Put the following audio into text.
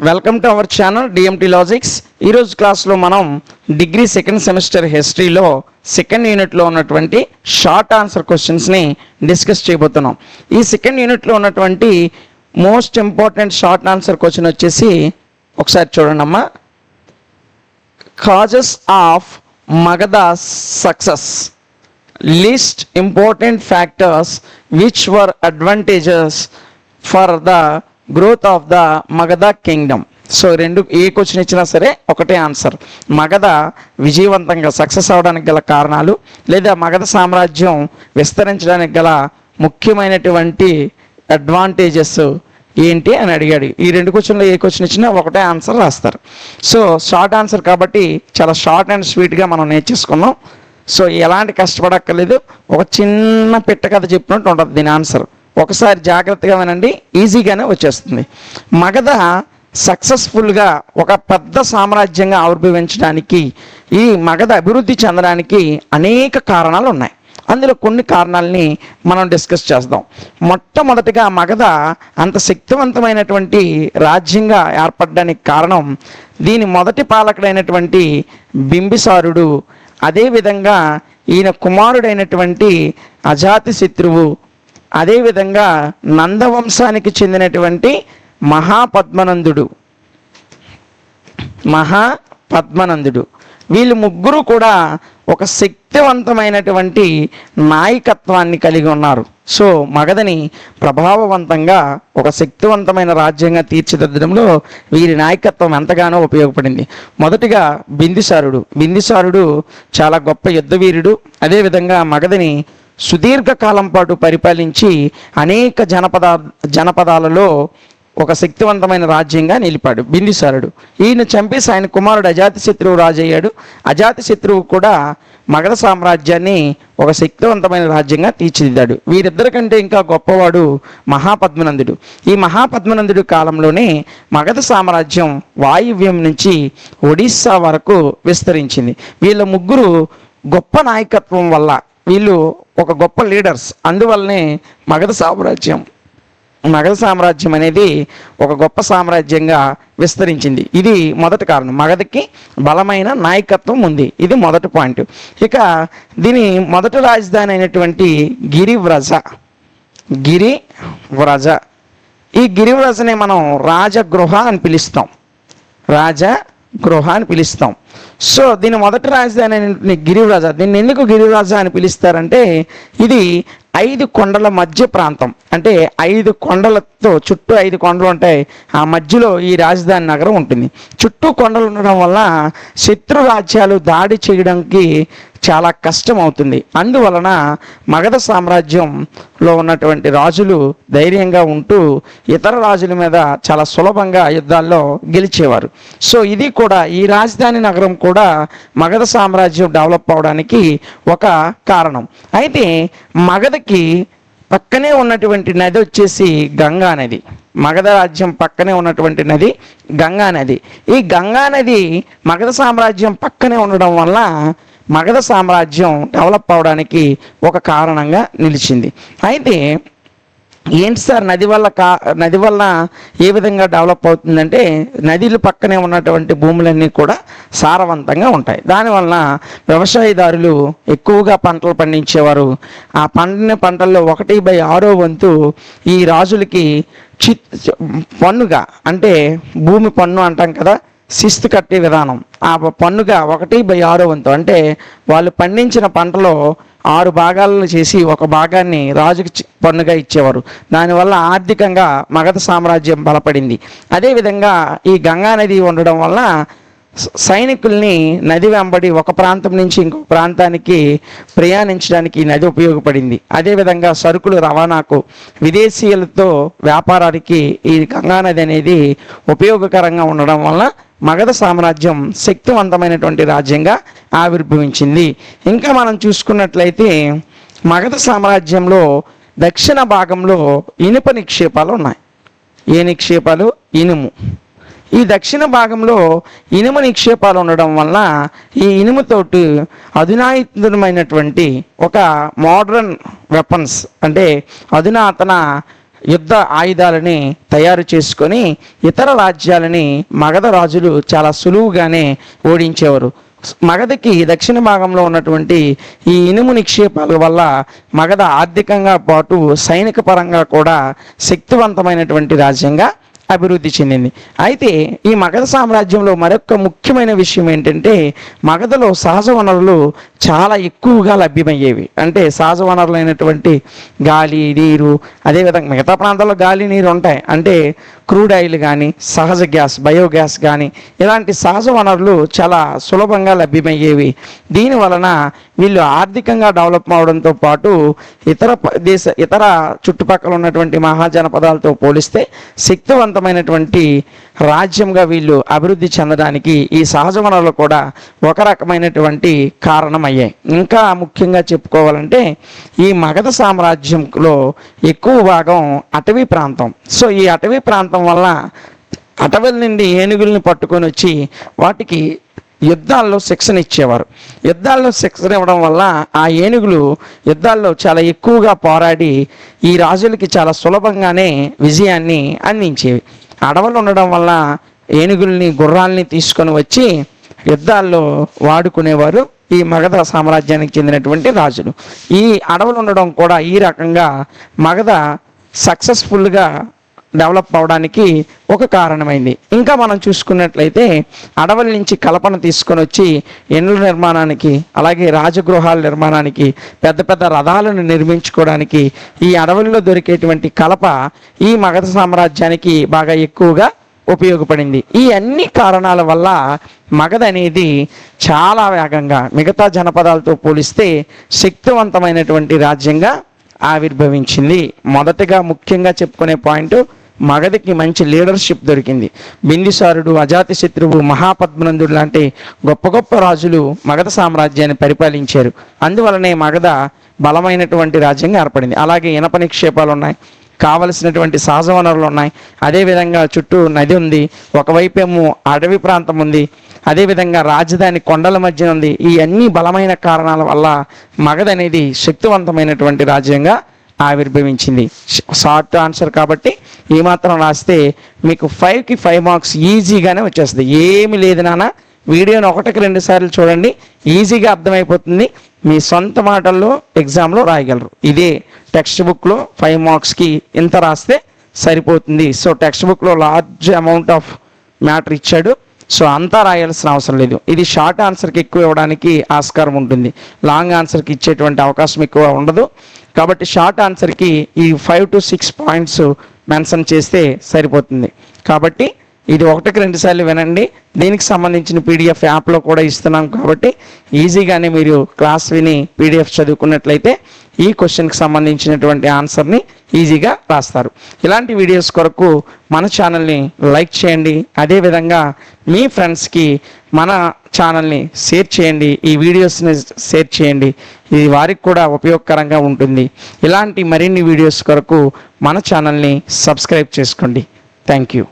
Welcome to our channel DMT logics. ఈరోజు క్లాస్లో మనం డిగ్రీ సెకండ్ సెమిస్టర్ హిస్టరీలో సెకండ్ యూనిట్లో ఉన్నటువంటి షార్ట్ ఆన్సర్ క్వశ్చన్స్ని డిస్కస్ చేయబోతున్నాం. ఈ సెకండ్ యూనిట్లో ఉన్నటువంటి most important short answer question వచ్చేసి ఒకసారి చూడండి అమ్మా. Causes of Magadha success, list important factors which were advantages for the growth of the Magadha Kingdom. So రెండు ఏ క్వశ్చన్ ఇచ్చినా సరే ఒకటే ఆన్సర్. మగధ విజయవంతంగా సక్సెస్ అవడానికి గల కారణాలు లేదా మగధ సామ్రాజ్యం విస్తరించడానికి గల ముఖ్యమైనటువంటి అడ్వాంటేజెస్ ఏంటి అని అడిగాడు. ఈ రెండు క్వశ్చన్లో ఏ క్వశ్చన్ ఇచ్చినా ఒకటే ఆన్సర్ రాస్తారు. సో షార్ట్ ఆన్సర్ కాబట్టి చాలా షార్ట్ అండ్ స్వీట్గా మనం నేర్చేసుకున్నాం. సో ఎలాంటి కష్టపడక్కర్లేదు, ఒక చిన్న పిట్ట కథ చెప్పినట్టు ఉంటుంది దీని ఆన్సర్. ఒకసారి జాగ్రత్తగా వినండి, ఈజీగానే వచ్చేస్తుంది. మగధ సక్సెస్ఫుల్గా ఒక పెద్ద సామ్రాజ్యంగా ఆవిర్భవించడానికి, ఈ మగధ అభివృద్ధి చెందడానికి అనేక కారణాలు ఉన్నాయి. అందులో కొన్ని కారణాలని మనం డిస్కస్ చేద్దాం. మొట్టమొదటిగా మగధ అంత శక్తివంతమైనటువంటి రాజ్యంగా ఏర్పడడానికి కారణం దీని మొదటి పాలకుడైనటువంటి బింబిసారుడు, అదేవిధంగా ఈయన కుమారుడైనటువంటి అజాతశత్రువు, అదేవిధంగా నందవంశానికి చెందినటువంటి మహాపద్మనందుడు వీళ్ళు ముగ్గురు కూడా ఒక శక్తివంతమైనటువంటి నాయకత్వాన్ని కలిగి ఉన్నారు. సో మగధని ప్రభావవంతంగా ఒక శక్తివంతమైన రాజ్యంగా తీర్చిదిద్దడంలో వీరి నాయకత్వం ఎంతగానో ఉపయోగపడింది. మొదటిగా బింబిసారుడు చాలా గొప్ప యుద్ధవీరుడు. అదేవిధంగా మగధని సుదీర్ఘకాలం పాటు పరిపాలించి అనేక జనపదాలలో ఒక శక్తివంతమైన రాజ్యంగా నిలిపాడు బింబిసారుడు. ఈయన చంపేసి ఆయన కుమారుడు అజాతశత్రువు రాజు అయ్యాడు. అజాతశత్రువు కూడా మగధ సామ్రాజ్యాన్ని ఒక శక్తివంతమైన రాజ్యంగా తీర్చిదిద్దాడు. వీరిద్దరి కంటే ఇంకా గొప్పవాడు మహాపద్మనందుడు. ఈ మహాపద్మనందుడు కాలంలోనే మగధ సామ్రాజ్యం వాయువ్యం నుంచి ఒడిస్సా వరకు విస్తరించింది. వీళ్ళ ముగ్గురు గొప్ప నాయకత్వం వల్ల వీళ్ళు ఒక గొప్ప లీడర్స్. అందువల్లనే మగధ సామ్రాజ్యం అనేది ఒక గొప్ప సామ్రాజ్యంగా విస్తరించింది. ఇది మొదటి కారణం. మగధకి బలమైన నాయకత్వం ఉంది. ఇది మొదటి పాయింట్. ఇక దీని మొదటి రాజధాని అయినటువంటి గిరివ్రజ, ఈ గిరివ్రజని మనం రాజగృహ అని పిలుస్తాం. సో దీని మొదటి రాజధాని అయినటువంటి గిరివ్రజ. దీన్ని ఎందుకు గిరివ్రజ అని పిలుస్తారంటే ఇది 5 కొండల మధ్య ప్రాంతం. అంటే 5 కొండలతో చుట్టూ 5 కొండలు ఉంటాయి. ఆ మధ్యలో ఈ రాజధాని నగరం ఉంటుంది. చుట్టూ కొండలు ఉండడం వల్ల శత్రు రాజ్యాలు దాడి చేయడానికి చాలా కష్టం అవుతుంది. అందువలన మగధ సామ్రాజ్యంలో ఉన్నటువంటి రాజులు ధైర్యంగా ఉంటూ ఇతర రాజుల మీద చాలా సులభంగా యుద్ధాల్లో గెలిచేవారు. సో ఇది కూడా, ఈ రాజధాని నగరం కూడా మగధ సామ్రాజ్యం డెవలప్ అవడానికి ఒక కారణం. అయితే మగధకి పక్కనే ఉన్నటువంటి నది వచ్చేసి గంగా నది. మగధ రాజ్యం పక్కనే ఉన్నటువంటి నది గంగా నది. ఈ గంగా నది మగధ సామ్రాజ్యం పక్కనే ఉండడం వల్ల మగధ సామ్రాజ్యం డెవలప్ అవడానికి ఒక కారణంగా నిలిచింది. అయితే ఏంటి సార్ నది వల్ల ఏ విధంగా డెవలప్ అవుతుందంటే, నదిల పక్కనే ఉన్నటువంటి భూములన్నీ కూడా సారవంతంగా ఉంటాయి. దానివల్ల వ్యవసాయదారులు ఎక్కువగా పంటలు పండించేవారు. ఆ పంటల్లో 1/6 వంతు ఈ రాజులకి పన్నుగా, అంటే భూమి పన్ను అంటాం కదా, శిస్తు కట్టే విధానం, ఆ పన్నుగా 1/6 వంతు, అంటే వాళ్ళు పండించిన పంటలో 6 భాగాలను చేసి ఒక భాగాన్ని రాజుకి పన్నుగా ఇచ్చేవారు. దానివల్ల ఆర్థికంగా మగధ సామ్రాజ్యం బలపడింది. అదేవిధంగా ఈ గంగా నది ఉండడం వల్ల సైనికుల్ని నది వెంబడి ఒక ప్రాంతం నుంచి ఇంకొక ప్రాంతానికి ప్రయాణించడానికి ఈ నది ఉపయోగపడింది. అదేవిధంగా సరుకులు రవాణాకు, విదేశీయులతో వ్యాపారానికి ఈ గంగా నది అనేది ఉపయోగకరంగా ఉండడం వల్ల మగధ సామ్రాజ్యం శక్తివంతమైనటువంటి రాజ్యంగా ఆవిర్భవించింది. ఇంకా మనం చూసుకున్నట్లయితే మగధ సామ్రాజ్యంలో దక్షిణ భాగంలో ఇనుప నిక్షేపాలు ఉన్నాయి. ఏ నిక్షేపాలు? ఇనుము. ఈ దక్షిణ భాగంలో ఇనుము నిక్షేపాలు ఉండడం వల్ల ఈ ఇనుముతోటి అధునాతనమైనటువంటి ఒక మోడర్న్ వెపన్స్, అంటే అధునాతన యుద్ధ ఆయుధాలని తయారు చేసుకొని ఇతర రాజ్యాలని మగధ రాజులు చాలా సులువుగానే ఓడించేవారు. మగధకి దక్షిణ భాగంలో ఉన్నటువంటి ఈ ఇనుము నిక్షేపాల వల్ల మగధ ఆర్థికంగా పాటు సైనిక పరంగా కూడా శక్తివంతమైనటువంటి రాజ్యంగా అభివృద్ధి చెందింది. అయితే ఈ మగధ సామ్రాజ్యంలో మరొక ముఖ్యమైన విషయం ఏంటంటే మగధలో సహజ వనరులు చాలా ఎక్కువగా లభ్యమయ్యేవి. అంటే సహజ వనరులైనటువంటి గాలి, నీరు, అదేవిధంగా మిగతా ప్రాంతాల్లో గాలి, నీరు ఉంటాయి. అంటే క్రూడ్ ఆయిల్ కానీ, సహజ గ్యాస్, బయోగ్యాస్ కానీ ఇలాంటి సహజ వనరులు చాలా సులభంగా లభ్యమయ్యేవి. దీని వలన వీళ్ళు ఆర్థికంగా డెవలప్ అవడంతో పాటు ఇతర చుట్టుపక్కల ఉన్నటువంటి మహాజనపదాలతో పోలిస్తే శక్తివంతమైనటువంటి రాజ్యంగా వీళ్ళు అభివృద్ధి చెందడానికి ఈ సహజ వనరులు కూడా ఒక రకమైనటువంటి కారణం అయ్యాయి. ఇంకా ముఖ్యంగా చెప్పుకోవాలంటే ఈ మగధ సామ్రాజ్యంలో ఎక్కువ భాగం అటవీ ప్రాంతం. సో ఈ అటవీ ప్రాంతం వల్ల అటవీల నుండి ఏనుగుల్ని పట్టుకొని వచ్చి వాటికి యుద్ధాల్లో శిక్షణ ఇచ్చేవారు. యుద్ధాల్లో శిక్షణ ఇవ్వడం వల్ల ఆ ఏనుగులు యుద్ధాల్లో చాలా ఎక్కువగా పోరాడి ఈ రాజులకి చాలా సులభంగానే విజయాన్ని అందించేవి. అడవులు ఉండడం వల్ల ఏనుగుల్ని, గుర్రాల్ని తీసుకొని వచ్చి యుద్ధాల్లో వాడుకునేవారు ఈ మగధ సామ్రాజ్యానికి చెందినటువంటి రాజులు. ఈ అడవులు ఉండడం కూడా ఈ రకంగా మగధ సక్సెస్ఫుల్గా డెవలప్ అవడానికి ఒక కారణమైంది. ఇంకా మనం చూసుకున్నట్లయితే అడవుల నుంచి కలపను తీసుకొని వచ్చి ఇండ్ల నిర్మాణానికి, అలాగే రాజగృహాల నిర్మాణానికి, పెద్ద పెద్ద రథాలను నిర్మించుకోవడానికి ఈ అడవుల్లో దొరికేటువంటి కలప ఈ మగధ సామ్రాజ్యానికి బాగా ఎక్కువగా ఉపయోగపడింది. ఈ అన్ని కారణాల వల్ల మగధ అనేది చాలా వేగంగా మిగతా జనపదాలతో పోలిస్తే శక్తివంతమైనటువంటి రాజ్యంగా ఆవిర్భవించింది. మొదటగా ముఖ్యంగా చెప్పుకునే పాయింట్, మగధకి మంచి లీడర్షిప్ దొరికింది. బిందుసారుడు, అజాతశత్రువు, మహాపద్మనందుడు లాంటి గొప్ప గొప్ప రాజులు మగధ సామ్రాజ్యాన్ని పరిపాలించారు. అందువలనే మగధ బలమైనటువంటి రాజ్యంగా ఏర్పడింది. అలాగే ఇనప నిక్షేపాలు ఉన్నాయి, కావలసినటువంటి సహజ వనరులు ఉన్నాయి, అదేవిధంగా చుట్టూ నది ఉంది, ఒకవైపేమో అడవి ప్రాంతం ఉంది, అదేవిధంగా రాజధాని కొండల మధ్య ఉంది. ఈ అన్ని బలమైన కారణాల వల్ల మగధ అనేది శక్తివంతమైనటువంటి రాజ్యంగా ఆవిర్భవించింది. షార్ట్ ఆన్సర్ కాబట్టి ఏమాత్రం రాస్తే మీకు 5కి 5 మార్క్స్ ఈజీగానే వచ్చేస్తుంది. ఏమి లేదు నాన్న, వీడియోని 1కి 2 సార్లు చూడండి, ఈజీగా అర్థమైపోతుంది. మీ సొంత మాటల్లో ఎగ్జామ్లో రాయగలరు. ఇదే టెక్స్ట్ బుక్లో 5 మార్క్స్కి ఇంత రాస్తే సరిపోతుంది. సో టెక్స్ట్ బుక్లో లార్జ్ అమౌంట్ ఆఫ్ మ్యాటర్ ఇచ్చాడు. సో అంతా రాయాల్సిన అవసరం లేదు. ఇది షార్ట్ ఆన్సర్కి ఎక్కువ ఇవ్వడానికి ఆస్కారం ఉంటుంది, లాంగ్ ఆన్సర్కి ఇచ్చేటువంటి అవకాశం ఎక్కువ ఉండదు. కాబట్టి షార్ట్ ఆన్సర్కి ఈ 5 to 6 పాయింట్స్ మెన్షన్ చేస్తే సరిపోతుంది. కాబట్టి ఇది 1కి 2 సార్లు వినండి. దీనికి సంబంధించిన పీడిఎఫ్ యాప్లో కూడా ఇస్తున్నాం కాబట్టి ఈజీగానే మీరు క్లాస్ విని పీడిఎఫ్ చదువుకున్నట్లయితే ఈ క్వశ్చన్కి సంబంధించినటువంటి ఆన్సర్ని ఈజీగా రాస్తారు. ఇలాంటి వీడియోస్ కొరకు మన ఛానల్ని లైక్ చేయండి, అదేవిధంగా మీ ఫ్రెండ్స్కి మన ఛానల్ని షేర్ చేయండి, ఈ వీడియోస్ని షేర్ చేయండి. ఇది వారికి కూడా ఉపయోగకరంగా ఉంటుంది. ఇలాంటి మరిన్ని వీడియోస్ కొరకు మన ఛానల్ని సబ్స్క్రైబ్ చేసుకోండి. Thank you.